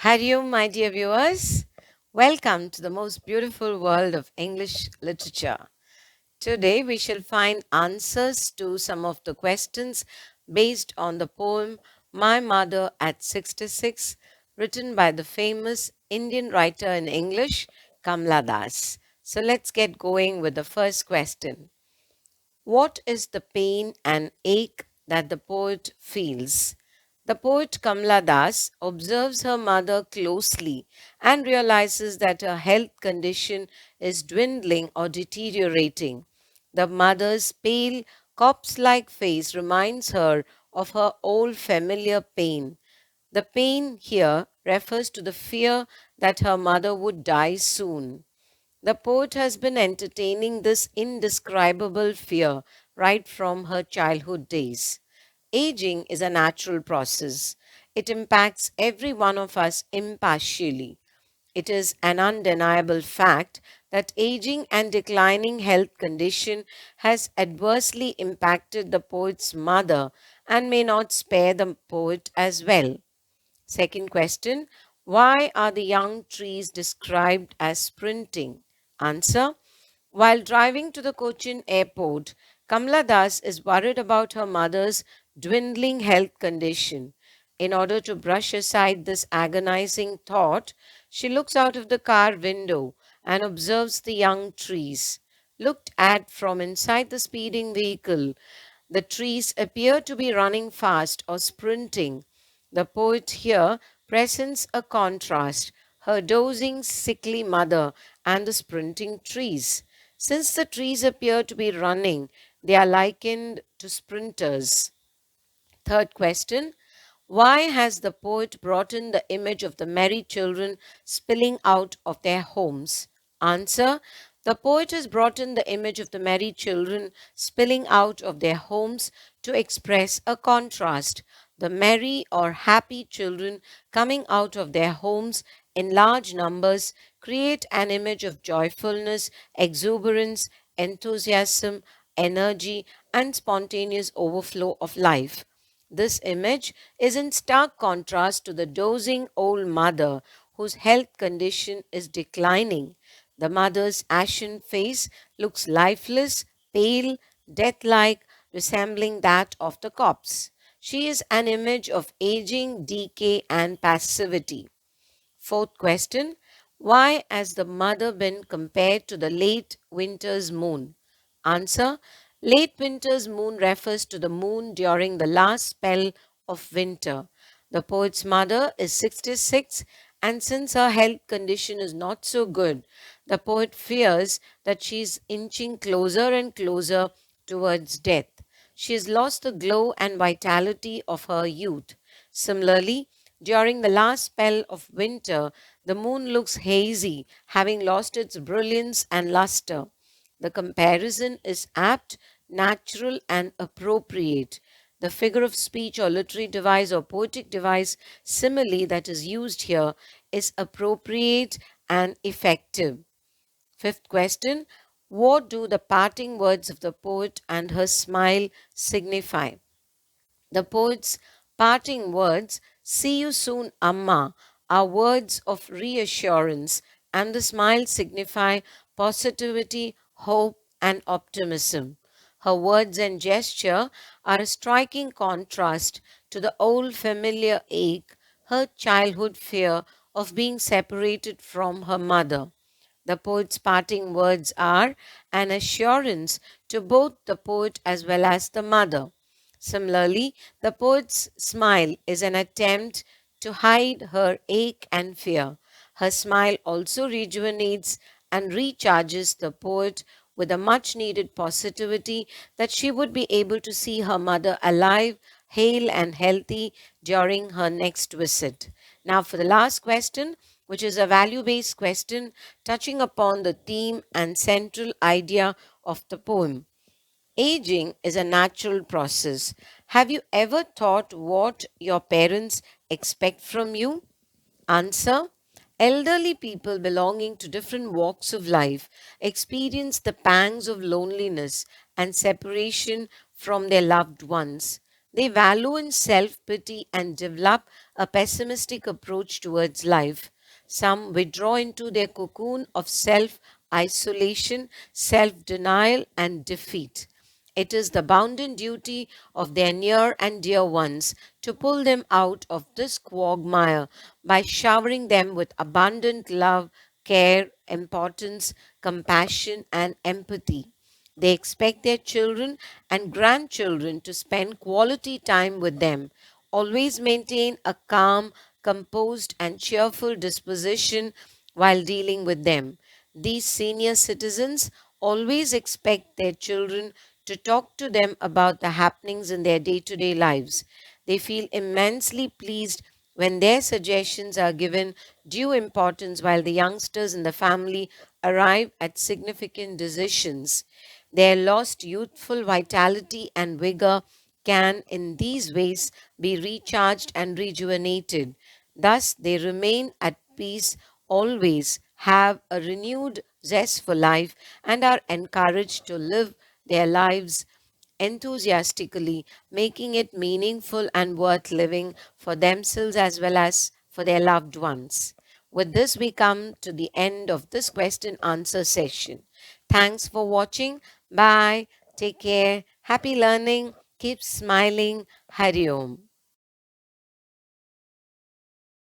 Hariom, my dear viewers. Welcome to the most beautiful world of English literature. Today we shall find answers to some of the questions based on the poem My Mother at 66, written by the famous Indian writer in English, Kamla Das. So let's get going with the first question. What is the pain and ache that the poet feels? The poet Kamla Das observes her mother closely and realizes that her health condition is dwindling or deteriorating. The mother's pale, corpse like face reminds her of her old familiar pain. The pain here refers to the fear that her mother would die soon. The poet has been entertaining this indescribable fear right from her childhood days. Aging is a natural process. It impacts every one of us impartially. It is an undeniable fact that aging and declining health condition has adversely impacted the poet's mother and may not spare the poet as well. Second question, why are the young trees described as sprinting? Answer, while driving to the Cochin airport, Kamla Das is worried about her mother's dwindling health condition. In order to brush aside this agonizing thought, she looks out of the car window and observes the young trees. Looked at from inside the speeding vehicle, the trees appear to be running fast or sprinting. The poet here presents a contrast, her dozing, sickly mother and the sprinting trees. Since the trees appear to be running, they are likened to sprinters. Third question, why has the poet brought in the image of the merry children spilling out of their homes? Answer, the poet has brought in the image of the merry children spilling out of their homes to express a contrast. The merry or happy children coming out of their homes in large numbers create an image of joyfulness, exuberance, enthusiasm, energy, and spontaneous overflow of life. This image is in stark contrast to the dozing old mother whose health condition is declining. The mother's ashen face looks lifeless, pale, death like, resembling that of the corpse. She is an image of aging, decay, and passivity. Fourth question, why has the mother been compared to the late winter's moon? Answer, late winter's moon refers to the moon during the last spell of winter. The poet's mother is 66, and since her health condition is not so good, the poet fears that she is inching closer and closer towards death. She has lost the glow and vitality of her youth. Similarly, during the last spell of winter, the moon looks hazy, having lost its brilliance and luster. The comparison is apt, natural, and appropriate. The figure of speech or literary device or poetic device simile that is used here is appropriate and effective. Fifth question, what do the parting words of the poet and her smile signify? The poet's parting words, see you soon, Amma, are words of reassurance, and the smile signify positivity, hope, and optimism. Her words and gesture are a striking contrast to the old familiar ache, her childhood fear of being separated from her mother. The poet's parting words are an assurance to both the poet as well as the mother. Similarly, the poet's smile is an attempt to hide her ache and fear. Her smile also rejuvenates and recharges the poet with a much needed positivity that she would be able to see her mother alive, hale, and healthy during her next visit. Now, for the last question, which is a value based question touching upon the theme and central idea of the poem. Aging is a natural process. Have you ever thought what your parents expect from you? Answer, elderly people belonging to different walks of life experience the pangs of loneliness and separation from their loved ones. They wallow in self pity and develop a pessimistic approach towards life. Some withdraw into their cocoon of self isolation, self denial, and defeat. It is the bounden duty of their near and dear ones to pull them out of this quagmire by showering them with abundant love, care, importance, compassion, and empathy. They expect their children and grandchildren to spend quality time with them, always maintain a calm, composed, and cheerful disposition while dealing with them. These senior citizens always expect their children to talk to them about the happenings in their day to day lives. They feel immensely pleased when their suggestions are given due importance while the youngsters in the family arrive at significant decisions. Their lost youthful vitality and vigor can, in these ways, be recharged and rejuvenated. Thus, they remain at peace always, have a renewed zest for life, and are encouraged to live their lives enthusiastically, making it meaningful and worth living for themselves as well as for their loved ones. With this, we come to the end of this question answer session. Thanks for watching. Bye. Take care. Happy learning. Keep smiling. Hari Om.